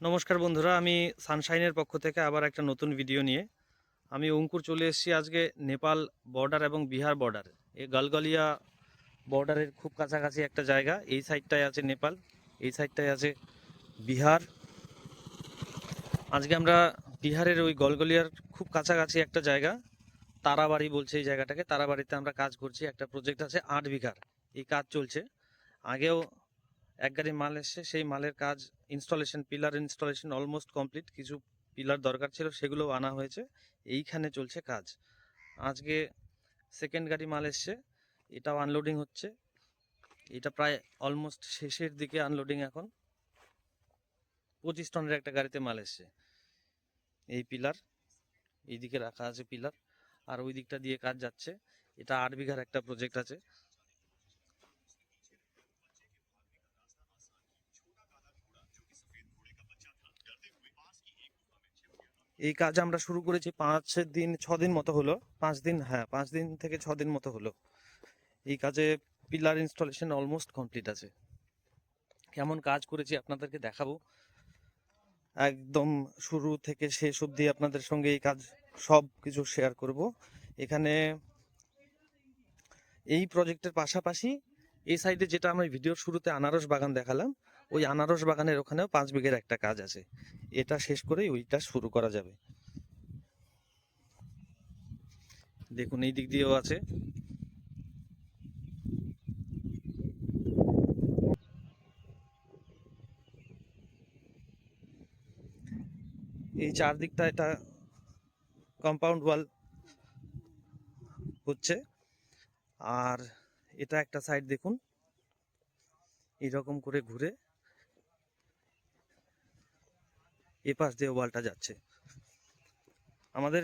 নমস্কার বন্ধুরা, আমি সানশাইনের পক্ষ থেকে আবার একটা নতুন ভিডিও নিয়ে আমি অঙ্কুর চলে এসেছি আজকে নেপাল বর্ডার এবং বিহার বর্ডার। এই গালগালিয়া বর্ডারের খুব কাছাকাছি একটা জায়গা। এই সাইডটায় আছে নেপাল, এই সাইডটায় আছে বিহার। আজকে আমরা বিহারের ওই গলগলিয়ার খুব কাছাকাছি একটা জায়গা, তারাবাড়ি বলছে এই জায়গাটাকে। তারাবাড়িতে আমরা কাজ করছি, একটা প্রজেক্ট আছে 8 বিঘার। এই কাজ চলছে। আগেও এক গাড়ি মাল এসছে, সেই মালের কাজ installation, pillar installation almost complete. কিছু পিলার দরকার ছিল, সেগুলো আনা হয়েছে। এইখানে চলছে কাজ। আজকে সেকেন্ড গাড়ি মাল এসছে, এটাও আনলোডিং হচ্ছে। এটা প্রায় অলমোস্ট শেষের দিকে আনলোডিং। এখন 25 টনের একটা গাড়িতে মাল এসছে। এই পিলার এইদিকে রাখা আছে পিলার, আর ওই দিকটা দিয়ে কাজ যাচ্ছে। এটা 8 বিঘার একটা প্রজেক্ট আছে। এই কাজ আমরা শুরু করেছি 5 দিন 6 দিন মতো হলো। 5 দিন, হ্যাঁ 5 দিন থেকে 6 দিন মতো হলো। এই কাজে পিলার ইনস্টলেশন অলমোস্ট কমপ্লিট আছে। কেমন কাজ করেছি আপনাদেরকে দেখাবো, একদম শুরু থেকে শেষ অবধি আপনাদের সঙ্গে এই কাজ সব কিছু শেয়ার করব এখানে। এই প্রজেক্টের পাশাপাশি এই সাইডে যেটা আমরা ভিডিওর শুরুতে আনারস বাগান দেখালাম, ওই আনারস বাগানের ওখানেও 5 বিঘের একটা কাজ আছে। এটা শেষ করেই ওইটা শুরু করা যাবে। দেখুন এই দিক দিয়েও আছে। এই চারদিকটা এটা কম্পাউন্ড ওয়াল হচ্ছে। আর এটা একটা সাইড দেখুন, এইরকম করে ঘুরে এ পাশ দিয়ে ওয়ালটা যাচ্ছে। আমাদের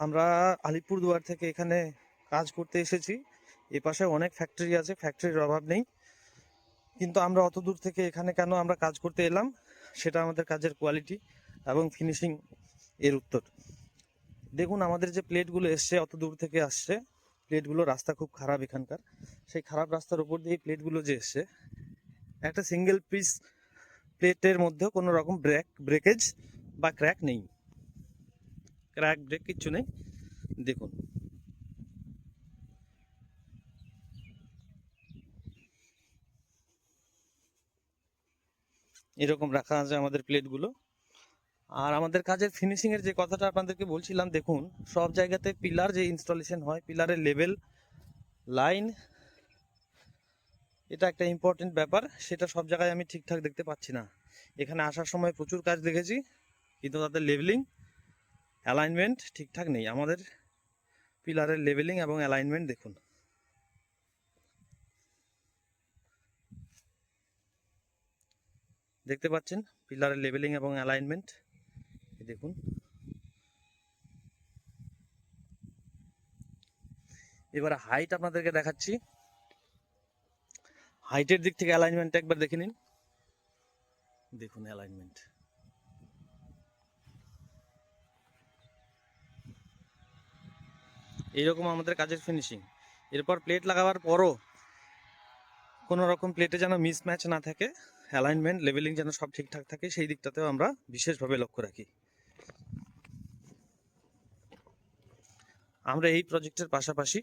আমরা আলিপুরদুয়ার থেকে এখানে কাজ করতে এসেছি। এ পাশে অনেক ফ্যাক্টরি আছে, ফ্যাক্টরির অভাব নেই। কিন্তু আমরা অত দূর থেকে এখানে কেন আমরা কাজ করতে এলাম, সেটা আমাদের কাজের কোয়ালিটি এবং ফিনিশিং এর উত্তর। দেখুন আমাদের যে প্লেটগুলো এসছে অত দূর থেকে আসছে, প্লেটগুলো রাস্তা খুব খারাপ এখানকার। সেই খারাপ রাস্তার উপর দিয়ে প্লেটগুলো যে এসছে, একটা সিঙ্গেল পিস প্লেটের মধ্যেও কোনো রকম ব্রেকেজ বা ক্র্যাক নেই, ক্র্যাক ব্রেক কিচ্ছু নেই। দেখুন এরকম রাখা আছে আমাদের প্লেটগুলো। আর আমাদের কাজের ফিনিশিং এর যে কথাটা আপনাদেরকে বলছিলাম, দেখুন সব জায়গাতে পিলার যে ইনস্টলেশন হয়, পিলারের লেভেল, লাইন, এটা একটা ইম্পর্টেন্ট ব্যাপার। সেটা সব জায়গায় আমি ঠিকঠাক দেখতে পাচ্ছি না। এখানে আসার সময় প্রচুর কাজ দেখেছি, কিন্তু তাদের লেভেলিং, অ্যালাইনমেন্ট ঠিকঠাক নেই। আমাদের পিলারের লেভেলিং এবং অ্যালাইনমেন্ট দেখুন। দেখতে পাচ্ছেন পিলারের লেভেলিং এবং অ্যালাইনমেন্ট, দেখুন। এবার হাইট আপনাদেরকে দেখাচ্ছি। হাইটের দিক থেকে অ্যালাইনমেন্ট একবার দেখে নিন। দেখুন অ্যালাইনমেন্ট, এইরকম আমাদের কাজের ফিনিশিং। এরপর প্লেট লাগাবার পরও কোনো রকম প্লেটে যেন মিসম্যাচ না থাকে, অ্যালাইনমেন্ট লেভেলিং যেন সব ঠিকঠাক থাকে, সেই দিকটাতেও আমরা বিশেষভাবে লক্ষ্য রাখি। আমরা এই প্রজেক্টের পাশাপাশি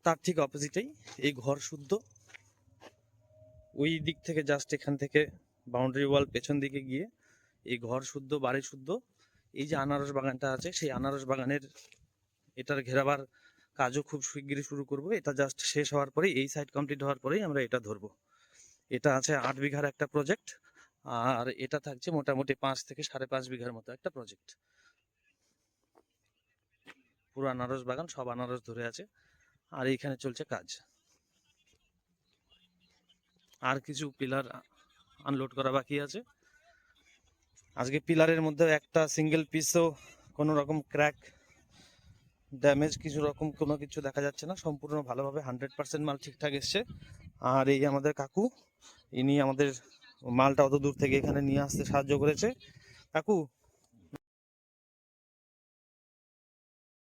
তার ঠিক অপোজিটেই এই ঘর শুদ্ধ, ওই দিক থেকে জাস্ট এখান থেকে বাউন্ডারি ওয়াল পেছন দিকে গিয়ে এই ঘর শুদ্ধ, বাড়ি শুদ্ধ, এই যে আনারস বাগানটা আছে, সেই আনারস বাগানের এটার ঘেরাবার কাজও খুব শিগগিরই শুরু করব। এটা জাস্ট শেষ হওয়ার পরেই, এই সাইড কমপ্লিট হওয়ার পরেই আমরা এটা ধরবো। এটা আছে 8 বিঘার একটা প্রজেক্ট, আর এটা থাকছে মোটামুটি 5 থেকে 5.5 বিঘার মতো একটা প্রজেক্ট। পুরো আনারস বাগান, সব আনারস ধরে আছে, আর এইখানে চলছে কাজ। আর কিছু পিলার আনলোড করা বাকি আছে। আজকে পিলারের মধ্যে একটা সিঙ্গেল পিসও কোনো রকম ক্র্যাক, ড্যামেজ, কিছু রকম কোনো কিছু দেখা যাচ্ছে না। সম্পূর্ণ ভালোভাবে 100% মাল ঠিকঠাক এসছে। আর এই আমাদের কাকু, ইনি আমাদের মালটা অত দূর থেকে এখানে নিয়ে আসতে সাহায্য করেছে। কাকু,